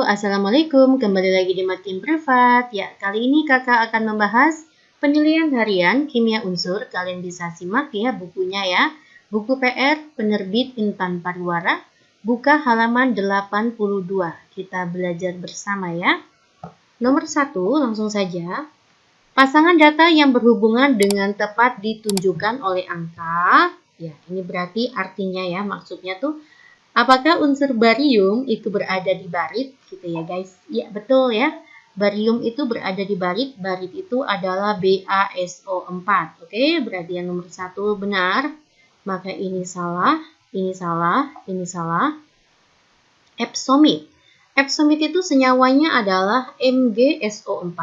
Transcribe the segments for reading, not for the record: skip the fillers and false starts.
Assalamualaikum. Kembali lagi di Makin Privat. Ya, kali ini kakak akan membahas penilaian harian kimia unsur. Kalian bisa simak ya bukunya ya. Buku PR penerbit Intan Pariwara. Buka halaman 82. Kita belajar bersama ya. Nomor 1, langsung saja. Pasangan data yang berhubungan dengan tepat ditunjukkan oleh angka. Ya, ini berarti artinya ya, maksudnya tuh apakah unsur barium itu berada di barit gitu ya guys? Ya betul ya. Barium itu berada di barit. Barit itu adalah BaSO4. Oke, berarti yang nomor 1 benar. Maka ini salah, ini salah, ini salah. Epsomit. Epsomit itu senyawanya adalah MgSO4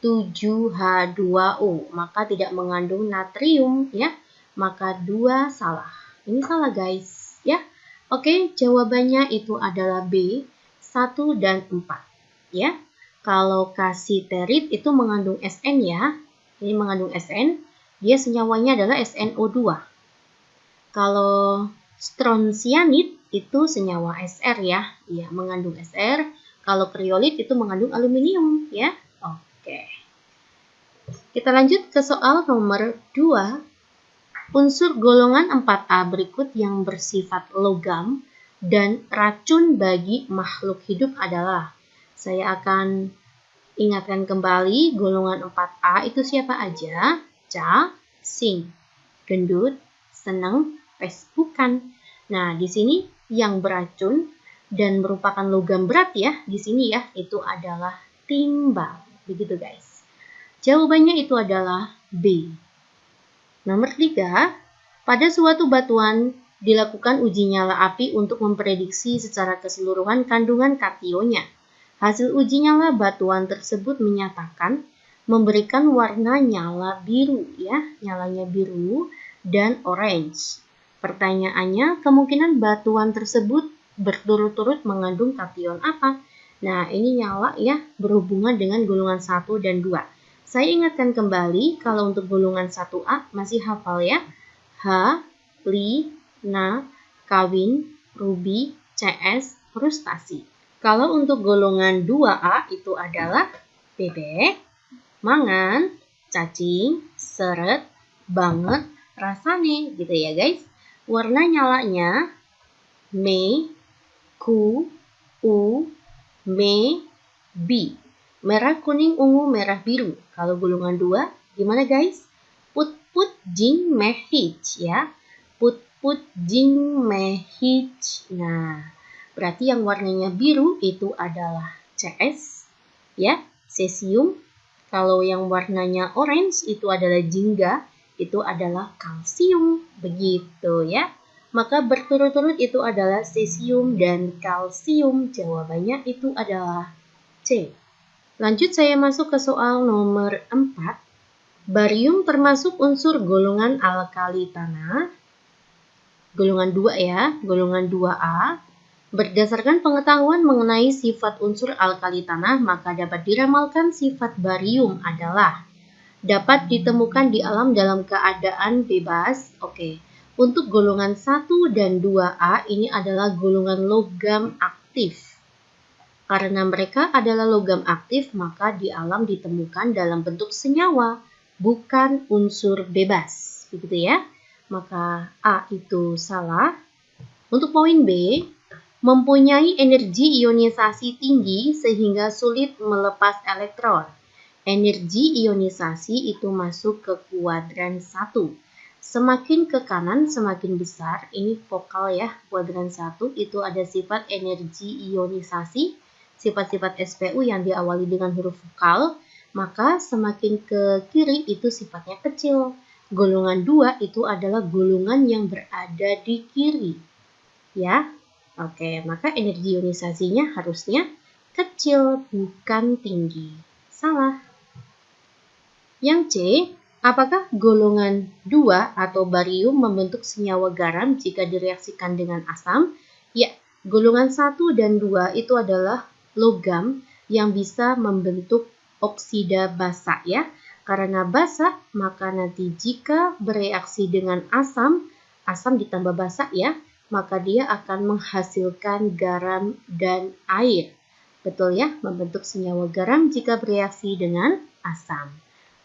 7H2O. Maka tidak mengandung natrium ya. Maka 2 salah. Ini salah guys ya. Oke, jawabannya itu adalah B, 1 dan 4. Ya. Kalau kasiterit itu mengandung SN ya. Ini mengandung SN, dia senyawanya adalah SNO2. Kalau stronsianit itu senyawa SR ya. Ya, mengandung SR. Kalau kriolit itu mengandung aluminium ya. Oke. Kita lanjut ke soal nomor 2. Unsur golongan 4A berikut yang bersifat logam dan racun bagi makhluk hidup adalah. Saya akan ingatkan kembali golongan 4A itu siapa aja? Ca, sing, gendut, seneng, pes, bukan. Nah, di sini yang beracun dan merupakan logam berat ya, di sini ya, itu adalah timbal. Begitu guys. Jawabannya itu adalah B. Nomor 3, pada suatu batuan dilakukan uji nyala api untuk memprediksi secara keseluruhan kandungan kationnya. Hasil uji nyala batuan tersebut menyatakan memberikan warna nyala biru ya, nyalanya biru dan orange. Pertanyaannya, kemungkinan batuan tersebut berturut-turut mengandung kation apa? Nah, ini nyala ya, berhubungan dengan golongan 1 dan 2. Saya ingatkan kembali, kalau untuk golongan 1A masih hafal ya. H, Li, Na, Kawin, Ruby, CS, frustasi. Kalau untuk golongan 2A itu adalah bebek, mangan, cacing, seret, banget, rasane gitu ya guys. Warna nyalanya Me, Ku, U, Me, Bi. Merah, kuning, ungu, merah, biru. Kalau golongan 2, gimana guys? Put, jing, mehij ya. Put, jing, mehij. Nah, berarti yang warnanya biru itu adalah CS ya, cesium. Kalau yang warnanya orange itu adalah jingga, itu adalah kalsium. Begitu ya. Maka berturut-turut itu adalah cesium dan kalsium. Jawabannya itu adalah C. Lanjut saya masuk ke soal nomor 4. Barium termasuk unsur golongan alkali tanah. Golongan 2 ya, golongan 2A. Berdasarkan pengetahuan mengenai sifat unsur alkali tanah, maka dapat diramalkan sifat barium adalah dapat ditemukan di alam dalam keadaan bebas. Oke. Untuk golongan 1 dan 2A ini adalah golongan logam aktif. Karena mereka adalah logam aktif, maka di alam ditemukan dalam bentuk senyawa, bukan unsur bebas. Begitu ya. Maka A itu salah. Untuk poin B, mempunyai energi ionisasi tinggi sehingga sulit melepas elektron. Energi ionisasi itu masuk ke kuadran 1. Semakin ke kanan semakin besar. Ini vokal ya, kuadran 1 itu ada sifat energi ionisasi. Sifat-sifat SPU yang diawali dengan huruf vokal, maka semakin ke kiri itu sifatnya kecil. Golongan 2 itu adalah golongan yang berada di kiri. Ya. Oke, maka energi ionisasinya harusnya kecil, bukan tinggi. Salah. Yang C, apakah golongan 2 atau barium membentuk senyawa garam jika direaksikan dengan asam? Ya, golongan 1 dan 2 itu adalah logam yang bisa membentuk oksida basa ya. Karena basa, maka nanti jika bereaksi dengan asam ditambah basa ya, maka dia akan menghasilkan garam dan air. Betul ya, membentuk senyawa garam jika bereaksi dengan asam.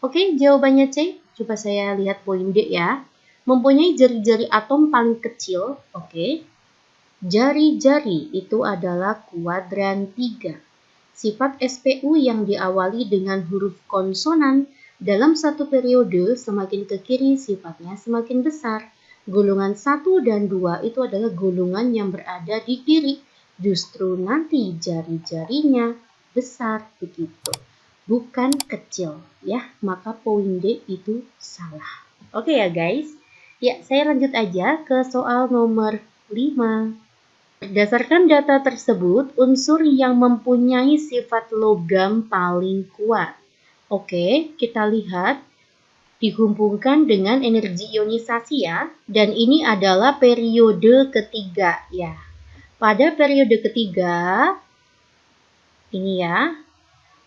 Oke, jawabannya C. Coba saya lihat poin D ya. Mempunyai jari-jari atom paling kecil. Oke. Jari-jari itu adalah kuadran 3. Sifat SPU yang diawali dengan huruf konsonan dalam satu periode semakin ke kiri sifatnya semakin besar. Golongan 1 dan 2 itu adalah golongan yang berada di kiri. Justru nanti jari-jarinya besar begitu. Bukan kecil ya. Maka poin D itu salah. Oke ya guys. Ya, saya lanjut aja ke soal nomor 5. Berdasarkan data tersebut, unsur yang mempunyai sifat logam paling kuat. Oke, kita lihat dihubungkan dengan energi ionisasi ya, dan ini adalah periode ketiga ya. Pada periode ketiga, ini ya,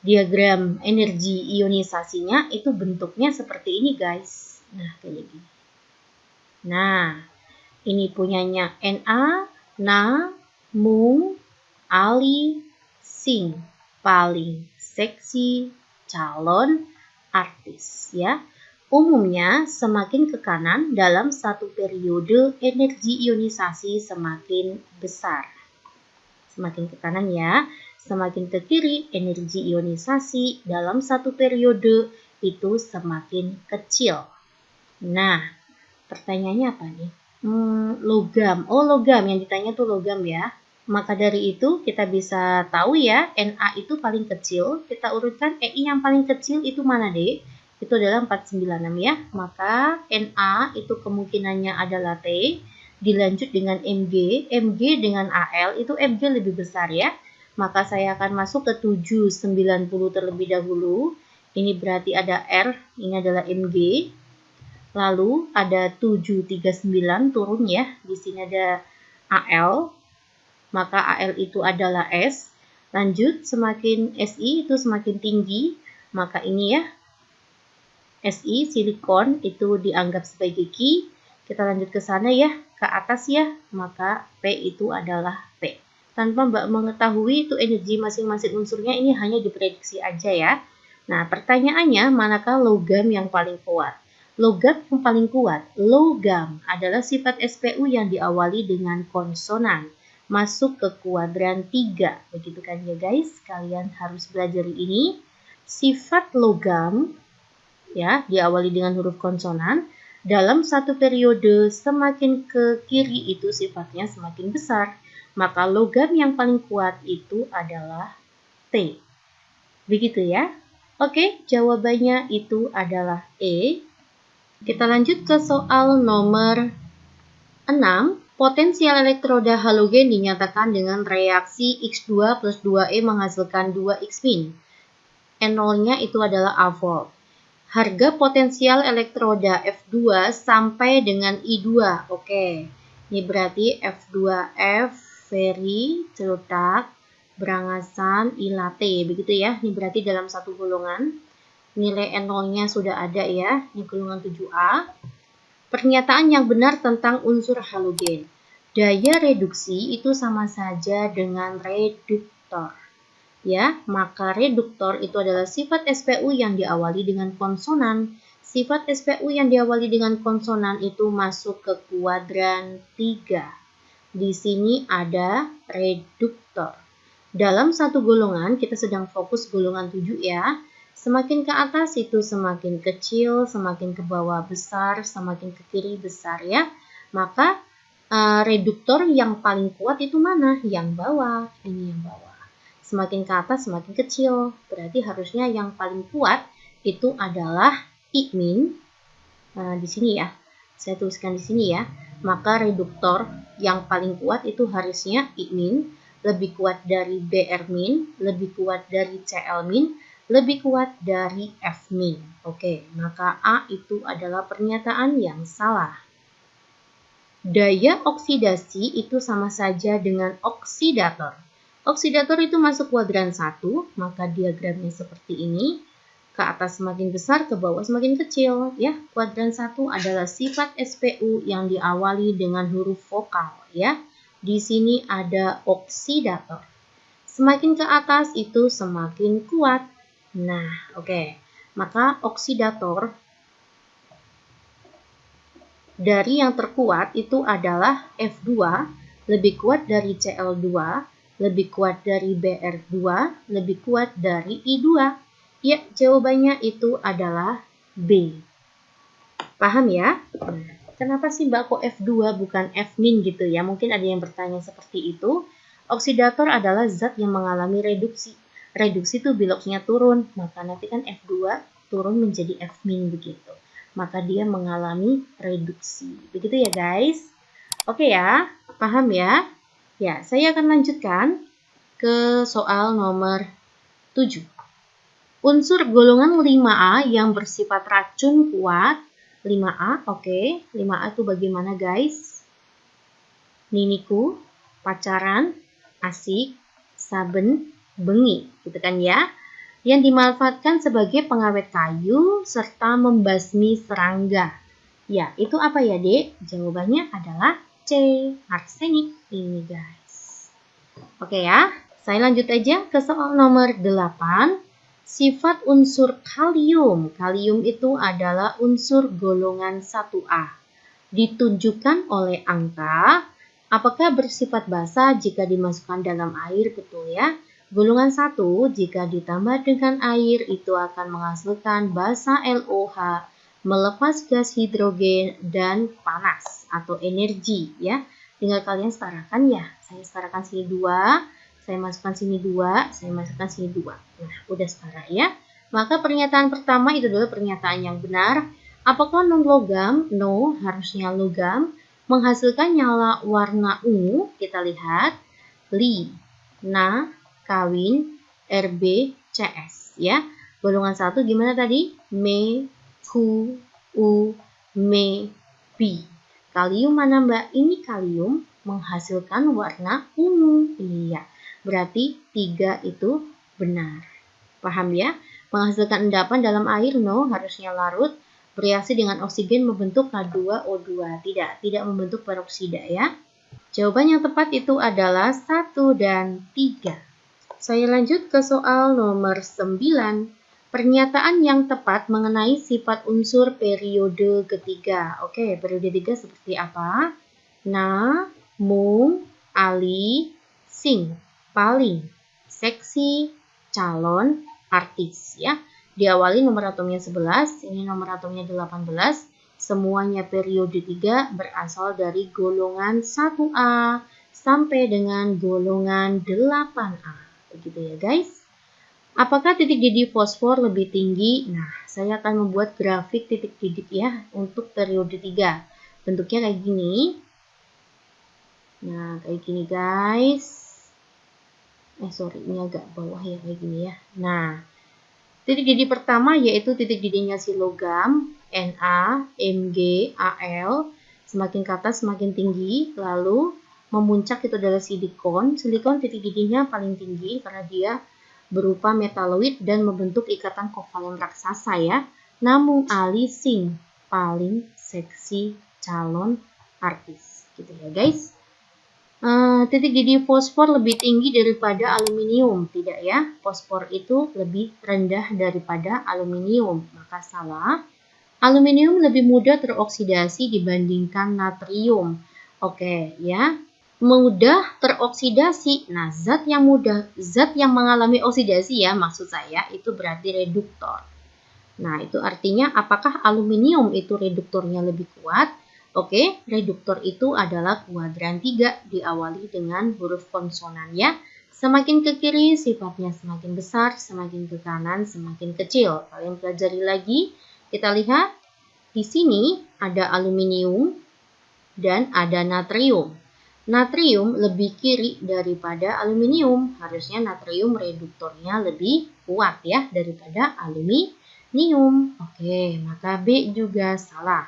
diagram energi ionisasinya itu bentuknya seperti ini guys. Nah, kayak gini. Nah, ini punyanya Na, Na, Mung, Ali, Sing, paling seksi, calon, artis ya. Umumnya semakin ke kanan dalam satu periode energi ionisasi semakin besar. Semakin ke kanan ya, semakin ke kiri energi ionisasi dalam satu periode itu semakin kecil. Nah, pertanyaannya apa nih? Logam. Oh, logam. Yang ditanya tuh logam ya. Maka dari itu kita bisa tahu ya, Na itu paling kecil. Kita urutkan EI yang paling kecil itu mana, Dek? Itu adalah 496 ya. Maka Na itu kemungkinannya adalah T. Dilanjut dengan Mg. Mg dengan Al itu Mg lebih besar ya. Maka saya akan masuk ke 790 terlebih dahulu. Ini berarti ada R. Ini adalah Mg. Lalu ada 739 turun ya. Di sini ada Al. Maka Al itu adalah S. Lanjut, semakin Si itu semakin tinggi. Maka ini ya. Si, silikon, itu dianggap sebagai Ki. Kita lanjut ke sana ya. Ke atas ya. Maka P itu adalah P. Tanpa Mbak mengetahui itu energi masing-masing unsurnya, ini hanya diprediksi aja ya. Nah, pertanyaannya, manakah logam yang paling kuat? Logam yang paling kuat, logam adalah sifat SPU yang diawali dengan konsonan. Masuk ke kuadran 3. Begitu kan ya guys, kalian harus belajar ini. Sifat logam ya diawali dengan huruf konsonan. Dalam satu periode semakin ke kiri itu sifatnya semakin besar. Maka logam yang paling kuat itu adalah T. Begitu ya. Oke, jawabannya itu adalah E. Kita lanjut ke soal nomor 6. Potensial elektroda halogen dinyatakan dengan reaksi X2 plus 2E menghasilkan 2X-min. N0-nya itu adalah A volt. Harga potensial elektroda F2 sampai dengan I2. Oke, ini berarti F2F, Ferri, celutak, berangasan, ilate. Begitu ya, ini berarti dalam satu golongan. Nilai N0-nya sudah ada ya, ini golongan 7A. Pernyataan yang benar tentang unsur halogen. Daya reduksi itu sama saja dengan reduktor. Ya, maka reduktor itu adalah sifat SPU yang diawali dengan konsonan. Sifat SPU yang diawali dengan konsonan itu masuk ke kuadran 3. Di sini ada reduktor. Dalam satu golongan, kita sedang fokus golongan 7 ya. Semakin ke atas itu semakin kecil, semakin ke bawah besar, semakin ke kiri besar ya. Maka reduktor yang paling kuat itu mana? Yang bawah, ini yang bawah. Semakin ke atas semakin kecil. Berarti harusnya yang paling kuat itu adalah I-min. Di sini ya. Saya tuliskan di sini ya. Maka reduktor yang paling kuat itu harusnya I-min, lebih kuat dari Br-min, lebih kuat dari Cl-min, lebih kuat dari F-min. Oke, maka A itu adalah pernyataan yang salah. Daya oksidasi itu sama saja dengan oksidator. Oksidator itu masuk kuadran 1, maka diagramnya seperti ini. Ke atas semakin besar, ke bawah semakin kecil. Ya, kuadran 1 adalah sifat SPU yang diawali dengan huruf vokal. Ya, di sini ada oksidator. Semakin ke atas itu semakin kuat. Nah, oke. Maka oksidator dari yang terkuat itu adalah F2, lebih kuat dari Cl2, lebih kuat dari Br2, lebih kuat dari I2. Ya, jawabannya itu adalah B. Paham ya? Nah, kenapa sih Mbak kok F2 bukan F- gitu ya? Mungkin ada yang bertanya seperti itu. Oksidator adalah zat yang mengalami reduksi. Reduksi itu biloknya turun, maka nanti kan F2 turun menjadi F- begitu. Maka dia mengalami reduksi. Begitu ya guys? Oke ya, paham ya? Ya, saya akan lanjutkan ke soal nomor 7. Unsur golongan 5A yang bersifat racun kuat. 5A, oke. 5A itu bagaimana guys? Niniku, pacaran, asik, saben, bengi, gitu kan ya. Yang dimanfaatkan sebagai pengawet kayu serta membasmi serangga. Ya, itu apa ya, Dek? Jawabannya adalah C, arsenik ini, guys. Oke ya, saya lanjut aja ke soal nomor 8. Sifat unsur kalium. Kalium itu adalah unsur golongan 1A. Ditunjukkan oleh angka. Apakah bersifat basa jika dimasukkan dalam air? Betul ya. Golongan 1 jika ditambah dengan air itu akan menghasilkan basa LOH, melepas gas hidrogen dan panas atau energi ya. Tinggal kalian setarakan ya. Saya setarakan sini 2, saya masukkan sini 2, saya masukkan sini 2. Nah, udah setara ya. Maka pernyataan pertama itu adalah pernyataan yang benar. Apakah non-logam? No, harusnya logam. Menghasilkan nyala warna ungu, kita lihat. Li, na, kawin, Rb, Cs. Ya. Golongan 1 gimana tadi? Me, ku, u, me, pi. Kalium mana Mbak? Ini kalium menghasilkan warna ungu. Iya, berarti 3 itu benar. Paham ya? Menghasilkan endapan dalam air, no, harusnya larut. Bereaksi dengan oksigen membentuk H2O2. Tidak membentuk peroksida ya. Jawaban yang tepat itu adalah 1 dan 3. Saya lanjut ke soal nomor 9. Pernyataan yang tepat mengenai sifat unsur periode ketiga. Oke, periode 3 seperti apa? Na, mung, ali, sing, paling, seksi, calon, artis ya. Diawali nomor atomnya 11, ini nomor atomnya 18. Semuanya periode 3 berasal dari golongan 1A sampai dengan golongan 8A. Begitu ya guys. Apakah titik didih fosfor lebih tinggi? Nah, saya akan membuat grafik titik didih ya untuk periode 3. Bentuknya kayak gini. Nah, kayak gini guys. Ini agak bawah ya kayak gini ya. Nah, titik didih pertama yaitu titik didihnya si logam, Na, Mg, Al. Semakin ke atas semakin tinggi. Lalu memuncak itu adalah silikon. Silikon titik didihnya paling tinggi karena dia berupa metaloid dan membentuk ikatan kovalen raksasa ya. Namun Ali Sing paling seksi calon artis. Gitu ya guys. Titik didih fosfor lebih tinggi daripada aluminium. Tidak ya, fosfor itu lebih rendah daripada aluminium. Maka salah. Aluminium lebih mudah teroksidasi dibandingkan natrium. Oke ya, mudah teroksidasi. Nah, zat yang mengalami oksidasi ya, maksud saya itu berarti reduktor. Nah, itu artinya apakah aluminium itu reduktornya lebih kuat? Oke, reduktor itu adalah kuadran 3 diawali dengan huruf konsonan ya. Semakin ke kiri sifatnya semakin besar, semakin ke kanan semakin kecil. Kalian pelajari lagi. Kita lihat di sini ada aluminium dan ada natrium. Natrium lebih kiri daripada aluminium. Harusnya natrium reduktornya lebih kuat ya daripada aluminium. Oke, maka B juga salah.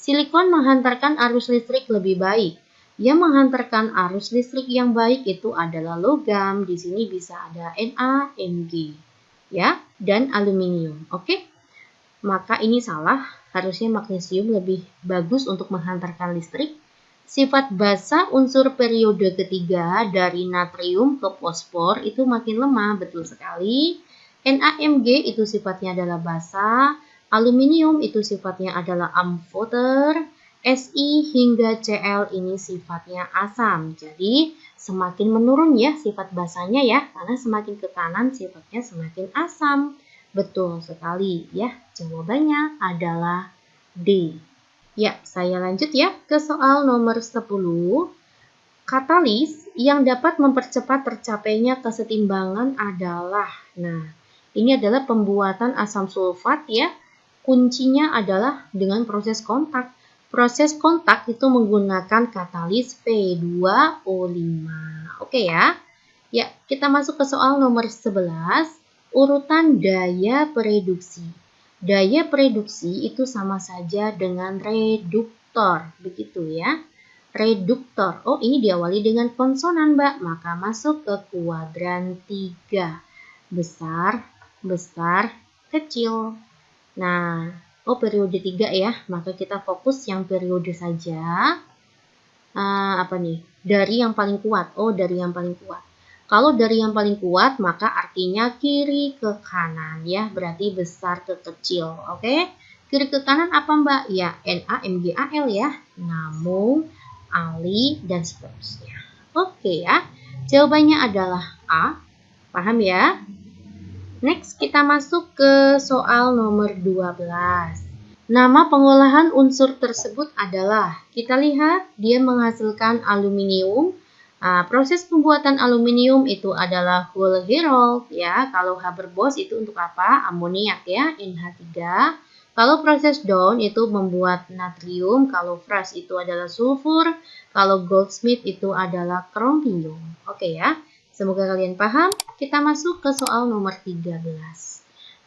Silikon menghantarkan arus listrik lebih baik. Yang menghantarkan arus listrik yang baik itu adalah logam. Di sini bisa ada Na, Mg, ya, dan aluminium. Oke, maka ini salah. Harusnya magnesium lebih bagus untuk menghantarkan listrik. Sifat basa unsur periode ketiga dari natrium ke fosfor itu makin lemah, betul sekali. NaMg itu sifatnya adalah basa, aluminium itu sifatnya adalah amphoter, Si hingga Cl ini sifatnya asam. Jadi semakin menurun ya sifat basanya ya, karena semakin ke kanan sifatnya semakin asam. Betul sekali ya, jawabannya adalah D. Ya, saya lanjut ya ke soal nomor 10. Katalis yang dapat mempercepat tercapainya kesetimbangan adalah, nah, ini adalah pembuatan asam sulfat ya. Kuncinya adalah dengan proses kontak. Proses kontak itu menggunakan katalis P2O5. Oke ya. Ya, kita masuk ke soal nomor 11, urutan daya pereduksi. Daya pereduksi itu sama saja dengan reduktor, begitu ya. Reduktor, oh ini diawali dengan konsonan Mbak, maka masuk ke kuadran 3. Besar, besar, kecil. Nah, oh periode 3 ya, maka kita fokus yang periode saja. Apa nih? Dari yang paling kuat, oh dari yang paling kuat. Kalau dari yang paling kuat, maka artinya kiri ke kanan ya, berarti besar ke kecil, oke? Kiri ke kanan apa Mbak? Ya, NaMgAl ya, Namung, Ali, dan seterusnya. Oke ya, jawabannya adalah A, paham ya? Next, kita masuk ke soal nomor 12. Nama pengolahan unsur tersebut adalah, kita lihat dia menghasilkan aluminium. Proses pembuatan aluminium itu adalah whole Herold ya. Kalau Haber-Bosch itu untuk apa? Amoniak ya, NH3. Kalau proses Dawn itu membuat natrium, kalau Fras itu adalah sulfur, kalau Goldsmith itu adalah krompium. Oke ya. Semoga kalian paham. Kita masuk ke soal nomor 13.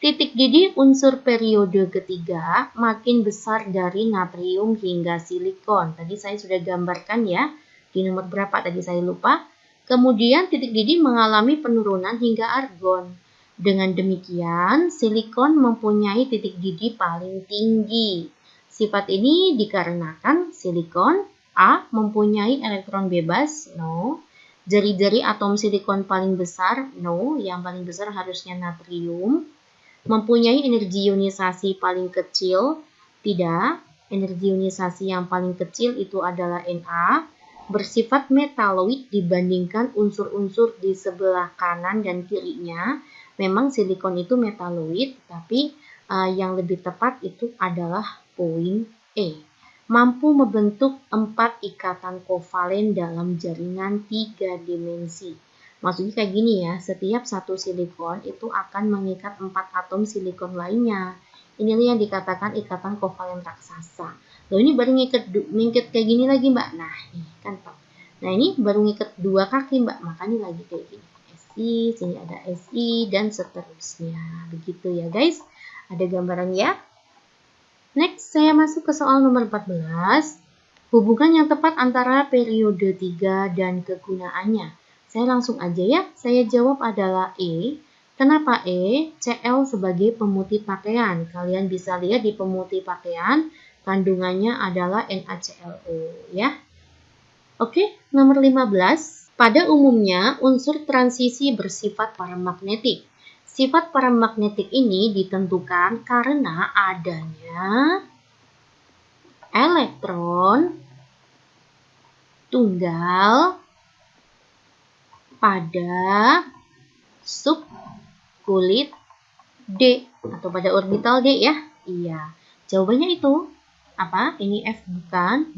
Titik didih unsur periode ketiga makin besar dari natrium hingga silikon. Tadi saya sudah gambarkan ya. Di nomor berapa tadi saya lupa. Kemudian titik didih mengalami penurunan hingga argon. Dengan demikian, silikon mempunyai titik didih paling tinggi. Sifat ini dikarenakan silikon A. Mempunyai elektron bebas, no. Jari-jari atom silikon paling besar, no. Yang paling besar harusnya natrium. Mempunyai energi ionisasi paling kecil, tidak. Energi ionisasi yang paling kecil itu adalah Na. Bersifat metaloid dibandingkan unsur-unsur di sebelah kanan dan kirinya. Memang silikon itu metaloid, tapi yang lebih tepat itu adalah poin E. Mampu membentuk 4 ikatan kovalen dalam jaringan 3 dimensi. Maksudnya kayak gini ya, setiap satu silikon itu akan mengikat 4 atom silikon lainnya. Inilah yang dikatakan ikatan kovalen raksasa. Loh ini baru ngikat kayak gini lagi Mbak. Nah, ini kan Pak. Nah ini baru ngikat 2 kaki Mbak, makanya lagi kayak gini. Si, sini ada Si, dan seterusnya. Begitu ya guys. Ada gambaran ya. Next, saya masuk ke soal nomor 14. Hubungan yang tepat antara periode 3 dan kegunaannya. Saya langsung aja ya, saya jawab adalah E. Kenapa E? Cl sebagai pemutih pakaian. Kalian bisa lihat di pemutih pakaian, kandungannya adalah NaClO ya. Oke, nomor 15. Pada umumnya, unsur transisi bersifat paramagnetik. Sifat paramagnetik ini ditentukan karena adanya elektron tunggal pada subkulit D atau pada orbital D ya. Iya. Jawabannya itu apa? Ini F bukan.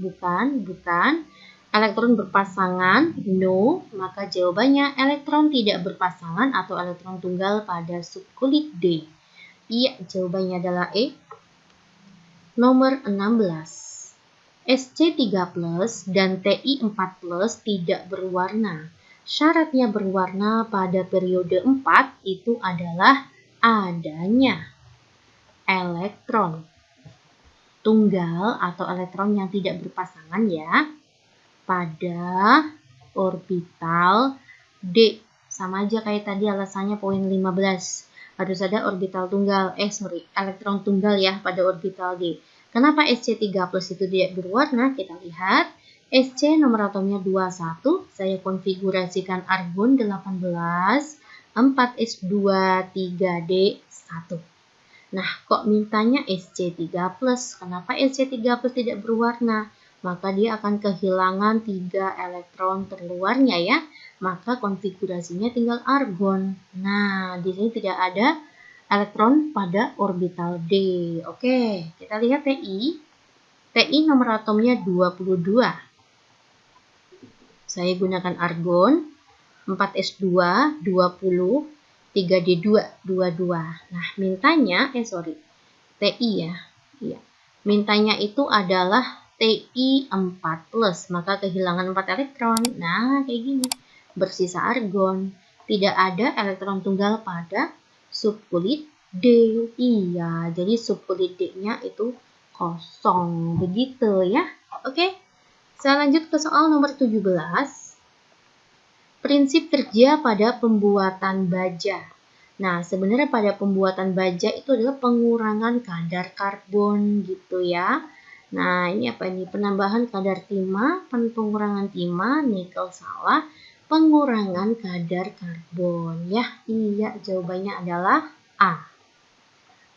Elektron berpasangan, no. Maka jawabannya elektron tidak berpasangan atau elektron tunggal pada subkulit D. Iya, jawabannya adalah E. Nomor 16. Sc3+ dan Ti4+ tidak berwarna. Syaratnya berwarna pada periode 4 itu adalah adanya elektron tunggal atau elektron yang tidak berpasangan ya pada orbital D. Sama aja kayak tadi alasannya poin 15. Harus ada orbital tunggal, elektron tunggal ya pada orbital D. Kenapa Sc3+ itu tidak berwarna? Kita lihat. Sc nomor atomnya 21, saya konfigurasikan argon 18, 4s2, 3d, 1. Nah, kok mintanya Sc3+? Kenapa Sc3+ tidak berwarna? Maka dia akan kehilangan 3 elektron terluarnya ya. Maka konfigurasinya tinggal argon. Nah, di sini tidak ada elektron pada orbital D. Oke, kita lihat TI. TI nomor atomnya 22. Saya gunakan argon, 4s2, 20, 3d2, 22. Nah, mintanya, TI ya. Iya. Mintanya itu adalah TI 4+, maka kehilangan 4 elektron. Nah, kayak gini. Bersisa argon. Tidak ada elektron tunggal pada subkulit D. Iya, jadi subkulit D-nya itu kosong. Begitu ya. Oke. Saya lanjut ke soal nomor 17. Prinsip kerja pada pembuatan baja. Nah, sebenarnya pada pembuatan baja itu adalah pengurangan kadar karbon gitu ya. Nah, ini apa ini? Penambahan kadar timah, pengurangan timah, nikel salah, pengurangan kadar karbon. Ya, iya, jawabannya adalah A.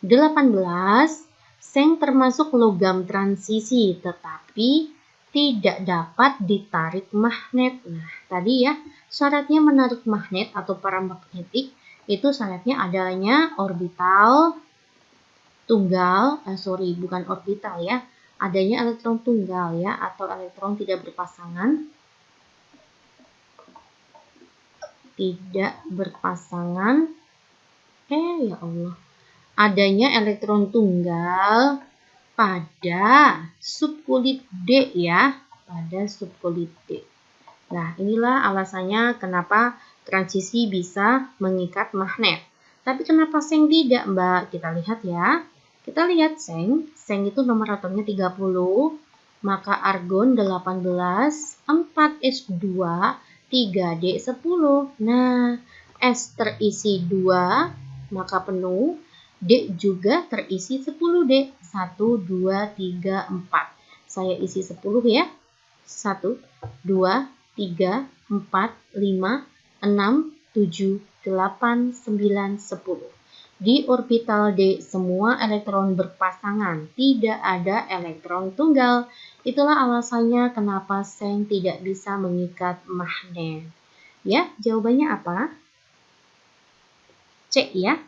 18. Seng termasuk logam transisi, tetapi tidak dapat ditarik magnet. Nah, tadi ya, syaratnya menarik magnet atau paramagnetik itu syaratnya adanya orbital tunggal, bukan orbital ya, adanya elektron tunggal ya, atau elektron tidak berpasangan. Tidak berpasangan. Ya Allah. Adanya elektron tunggal pada subkulit D ya, pada subkulit D. Nah, inilah alasannya kenapa transisi bisa mengikat magnet. Tapi kenapa seng tidak, Mbak? Kita lihat ya. Kita lihat seng itu nomor atomnya 30, maka argon 18, 4s2, 3d 10. Nah, S terisi 2, maka penuh. D juga terisi 10D. 1, 2, 3, 4. Saya isi 10 ya. 1, 2, 3, 4, 5, 6, 7, 8, 9, 10. Di orbital D semua elektron berpasangan. Tidak ada elektron tunggal. Itulah alasannya kenapa seng tidak bisa mengikat magnet. Ya, jawabannya apa? C ya.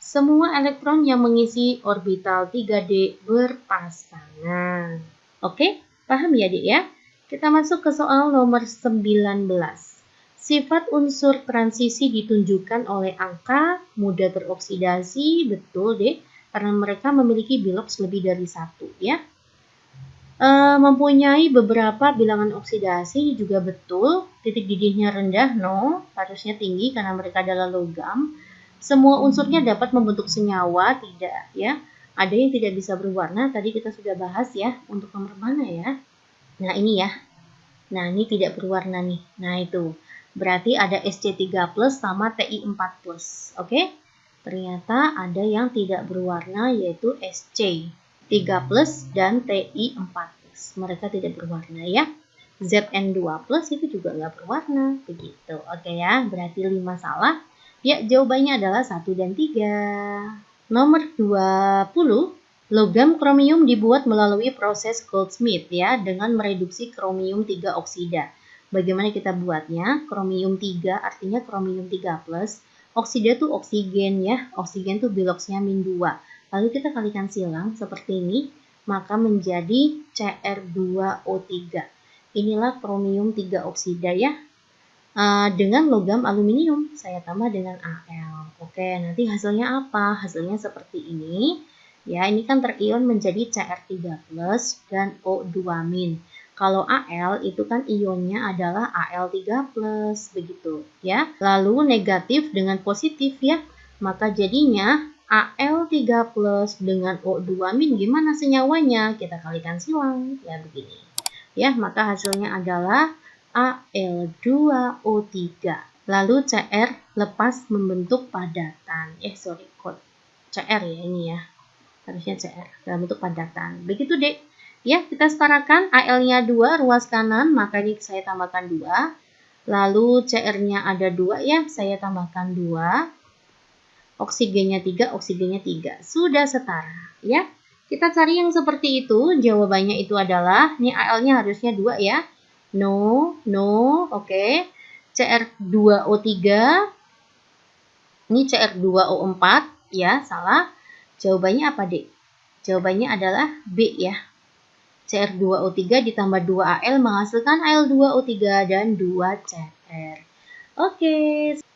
Semua elektron yang mengisi orbital 3D berpasangan. Oke, paham ya, Dik ya? Kita masuk ke soal nomor 19. Sifat unsur transisi ditunjukkan oleh angka mudah teroksidasi, betul, Dek, karena mereka memiliki bilox lebih dari 1 ya. Mempunyai beberapa bilangan oksidasi juga betul, titik didihnya rendah, no, harusnya tinggi karena mereka adalah logam. Semua unsurnya dapat membentuk senyawa, tidak ya. Ada yang tidak bisa berwarna, tadi kita sudah bahas ya, untuk nomor mana ya. Nah ini ya, nah ini tidak berwarna nih, nah itu. Berarti ada Sc3+ sama Ti4+, oke? Ternyata ada yang tidak berwarna yaitu Sc3+ dan Ti4+. Mereka tidak berwarna ya. Zn2+ itu juga nggak berwarna, begitu. Oke ya, berarti 5 salah. Ya, jawabannya adalah 1 dan 3. Nomor 20, logam kromium dibuat melalui proses Goldsmith ya, dengan mereduksi kromium 3 oksida. Bagaimana kita buatnya? Kromium 3 artinya kromium 3+. Oksida tuh oksigen ya, oksigen tuh biloxnya -2. Lalu kita kalikan silang seperti ini, maka menjadi Cr2O3. Inilah kromium 3 oksida ya. Dengan logam aluminium, saya tambah dengan Al. Oke, nanti hasilnya apa? Hasilnya seperti ini. Ya, ini kan terion menjadi Cr3+ dan O2-. Kalau Al itu kan ionnya adalah Al3+, begitu ya. Lalu negatif dengan positif ya. Maka jadinya Al3+ dengan O2- gimana senyawanya? Kita kalikan silang ya begini. Ya, maka hasilnya adalah Al2O3. Lalu Cr lepas membentuk padatan. CR ya ini ya. Harusnya Cr dalam bentuk padatan. Begitu, Dek. Ya, kita setarakan AL-nya 2, ruas kanan, makanya saya tambahkan 2. Lalu CR-nya ada 2 ya, saya tambahkan 2. Oksigennya 3, oksigennya 3. Sudah setara ya. Kita cari yang seperti itu. Jawabannya itu adalah, ini AL-nya harusnya 2 ya. No, oke. CR2O3. Ini CR2O4 ya, salah. Jawabannya apa, Dek? Jawabannya adalah B ya. CR2O3 ditambah 2Al menghasilkan Al2O3 dan 2CR. Oke,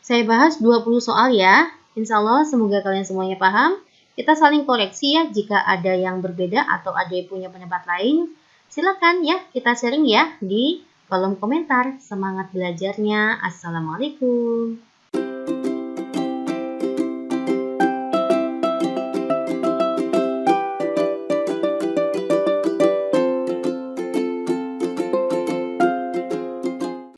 saya bahas 20 soal ya. Insya Allah semoga kalian semuanya paham. Kita saling koreksi ya jika ada yang berbeda atau ada yang punya pendapat lain. Silakan ya, kita sharing ya di kolom komentar. Semangat belajarnya. Assalamualaikum.